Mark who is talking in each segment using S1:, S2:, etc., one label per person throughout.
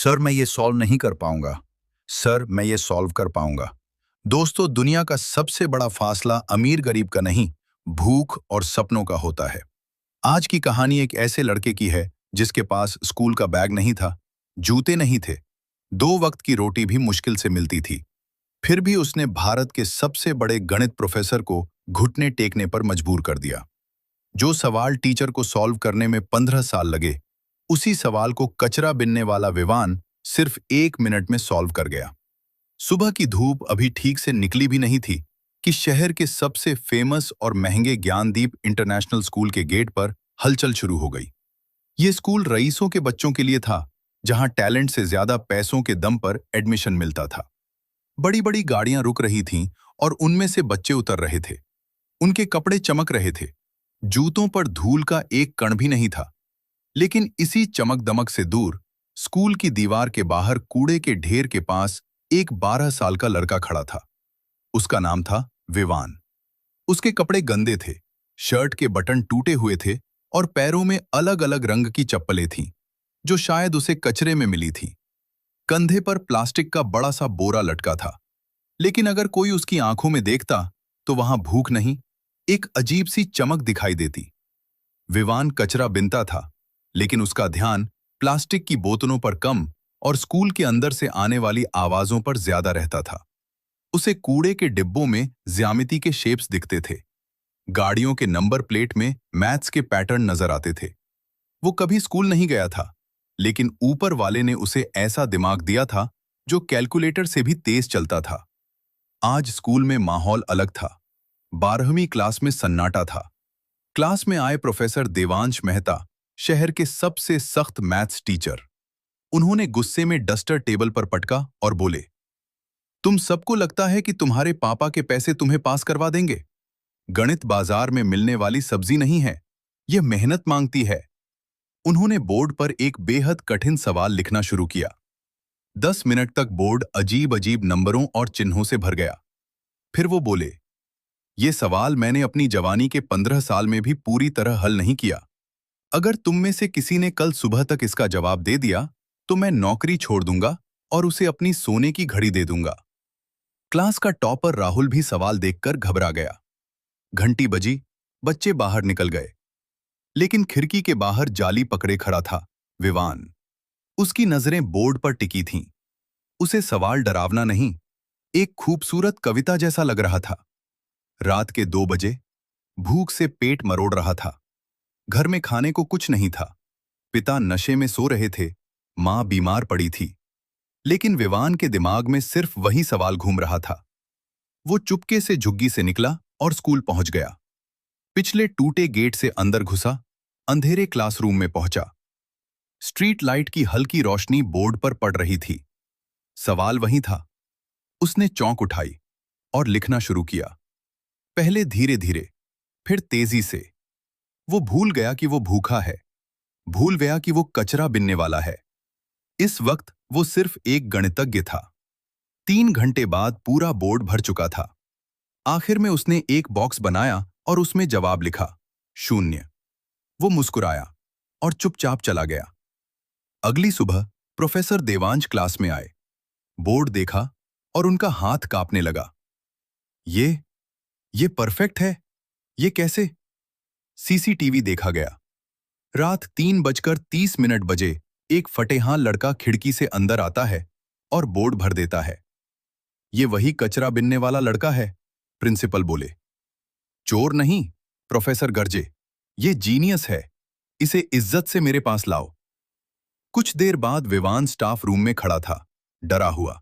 S1: Sir मैं ये solve नहीं कर पाऊंगा। सर मैं ये सॉल्व कर पाऊंगा। दोस्तों, दुनिया का सबसे बड़ा फासला अमीर गरीब का नहीं, भूख और सपनों का होता है। आज की कहानी एक ऐसे लड़के की है जिसके पास स्कूल का बैग नहीं था, जूते नहीं थे, दो वक्त की रोटी भी मुश्किल से मिलती थी। फिर भी उसने भारत के सबसे बड़े गणित प्रोफेसर को घुटने टेकने पर मजबूर कर दिया। जो सवाल टीचर को सॉल्व करने में 15 साल लगे, उसी सवाल को कचरा बिनने वाला विवान सिर्फ 1 मिनट में सॉल्व कर गया। सुबह की धूप अभी ठीक से निकली भी नहीं थी कि शहर के सबसे फेमस और महंगे ज्ञानदीप इंटरनेशनल स्कूल के गेट पर हलचल शुरू हो गई। ये स्कूल रईसों के बच्चों के लिए था, जहां टैलेंट से ज्यादा पैसों के दम पर एडमिशन मिलता था। बड़ी बड़ी गाड़ियां रुक रही थीं और उनमें से बच्चे उतर रहे थे। उनके कपड़े चमक रहे थे, जूतों पर धूल का एक कण भी नहीं था। लेकिन इसी चमक दमक से दूर स्कूल की दीवार के बाहर कूड़े के ढेर के पास एक 12 साल का लड़का खड़ा था। उसका नाम था विवान। उसके कपड़े गंदे थे, शर्ट के बटन टूटे हुए थे और पैरों में अलग अलग रंग की चप्पलें थीं, जो शायद उसे कचरे में मिली थीं। कंधे पर प्लास्टिक का बड़ा सा बोरा लटका था, लेकिन अगर कोई उसकी आंखों में देखता तो वहां भूख नहीं, एक अजीब सी चमक दिखाई देती। विवान कचरा बिनता था, लेकिन उसका ध्यान प्लास्टिक की बोतलों पर कम और स्कूल के अंदर से आने वाली आवाजों पर ज्यादा रहता था। उसे कूड़े के डिब्बों में ज्यामिति के शेप्स दिखते थे, गाड़ियों के नंबर प्लेट में मैथ्स के पैटर्न नजर आते थे। वो कभी स्कूल नहीं गया था, लेकिन ऊपर वाले ने उसे ऐसा दिमाग दिया था जो कैलकुलेटर से भी तेज चलता था। आज स्कूल में माहौल अलग था। 12वीं क्लास में सन्नाटा था। क्लास में आए प्रोफेसर देवांश मेहता, शहर के सबसे सख्त मैथ्स टीचर। उन्होंने गुस्से में डस्टर टेबल पर पटका और बोले, तुम सबको लगता है कि तुम्हारे पापा के पैसे तुम्हें पास करवा देंगे? गणित बाजार में मिलने वाली सब्जी नहीं है, यह मेहनत मांगती है। उन्होंने बोर्ड पर एक बेहद कठिन सवाल लिखना शुरू किया। 10 मिनट तक बोर्ड अजीब अजीब नंबरों और चिन्हों से भर गया। फिर वो बोले, ये सवाल मैंने अपनी जवानी के 15 साल में भी पूरी तरह हल नहीं किया। अगर तुम में से किसी ने कल सुबह तक इसका जवाब दे दिया तो मैं नौकरी छोड़ दूंगा और उसे अपनी सोने की घड़ी दे दूंगा। क्लास का टॉपर राहुल भी सवाल देखकर घबरा गया। घंटी बजी, बच्चे बाहर निकल गए। लेकिन खिड़की के बाहर जाली पकड़े खड़ा था विवान। उसकी नजरें बोर्ड पर टिकी थीं। उसे सवाल डरावना नहीं, एक खूबसूरत कविता जैसा लग रहा था। रात के 2 बजे, भूख से पेट मरोड़ रहा था। घर में खाने को कुछ नहीं था। पिता नशे में सो रहे थे, मां बीमार पड़ी थी। लेकिन विवान के दिमाग में सिर्फ वही सवाल घूम रहा था। वो चुपके से झुग्गी से निकला और स्कूल पहुंच गया। पिछले टूटे गेट से अंदर घुसा, अंधेरे क्लासरूम में पहुंचा। स्ट्रीट लाइट की हल्की रोशनी बोर्ड पर पड़ रही थी। सवाल वही था। उसने चौंक उठाई और लिखना शुरू किया। पहले धीरे धीरे, फिर तेजी से। वो भूल गया कि वो भूखा है, भूल गया कि वो कचरा बिनने वाला है। इस वक्त वो सिर्फ एक गणितज्ञ था। 3 घंटे बाद पूरा बोर्ड भर चुका था। आखिर में उसने एक बॉक्स बनाया और उसमें जवाब लिखा, 0। वो मुस्कुराया और चुपचाप चला गया। अगली सुबह प्रोफेसर देवांश क्लास में आए। बोर्ड देखा और उनका हाथ कांपने लगा। ये परफेक्ट है, ये कैसे? सीसीटीवी देखा गया। रात 3:30 बजे एक फटेहां लड़का खिड़की से अंदर आता है और बोर्ड भर देता है। ये वही कचरा बिनने वाला लड़का है, प्रिंसिपल बोले। चोर नहीं, प्रोफेसर गरजे, ये जीनियस है, इसे इज्जत से मेरे पास लाओ। कुछ देर बाद विवान स्टाफ रूम में खड़ा था, डरा हुआ।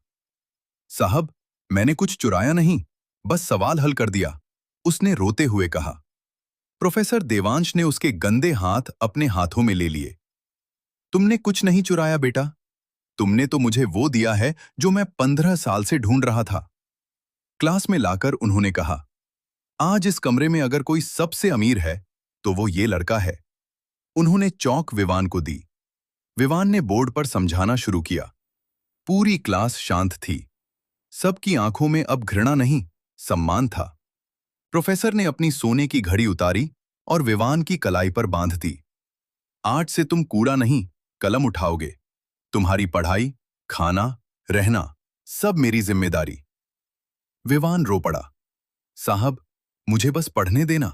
S1: साहब, मैंने कुछ चुराया नहीं, बस सवाल हल कर दिया, उसने रोते हुए कहा। प्रोफेसर देवांश ने उसके गंदे हाथ अपने हाथों में ले लिए। तुमने कुछ नहीं चुराया बेटा, तुमने तो मुझे वो दिया है जो मैं 15 साल से ढूंढ रहा था। क्लास में लाकर उन्होंने कहा, आज इस कमरे में अगर कोई सबसे अमीर है तो वो ये लड़का है। उन्होंने चौक विवान को दी। विवान ने बोर्ड पर समझाना शुरू किया। पूरी क्लास शांत थी। सबकी आंखों में अब घृणा नहीं, सम्मान था। प्रोफेसर ने अपनी सोने की घड़ी उतारी और विवान की कलाई पर बांध दी। आज से तुम कूड़ा नहीं, कलम उठाओगे। तुम्हारी पढ़ाई, खाना, रहना सब मेरी जिम्मेदारी। विवान रो पड़ा। साहब, मुझे बस पढ़ने देना।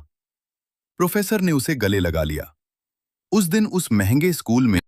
S1: प्रोफेसर ने उसे गले लगा लिया। उस दिन उस महंगे स्कूल में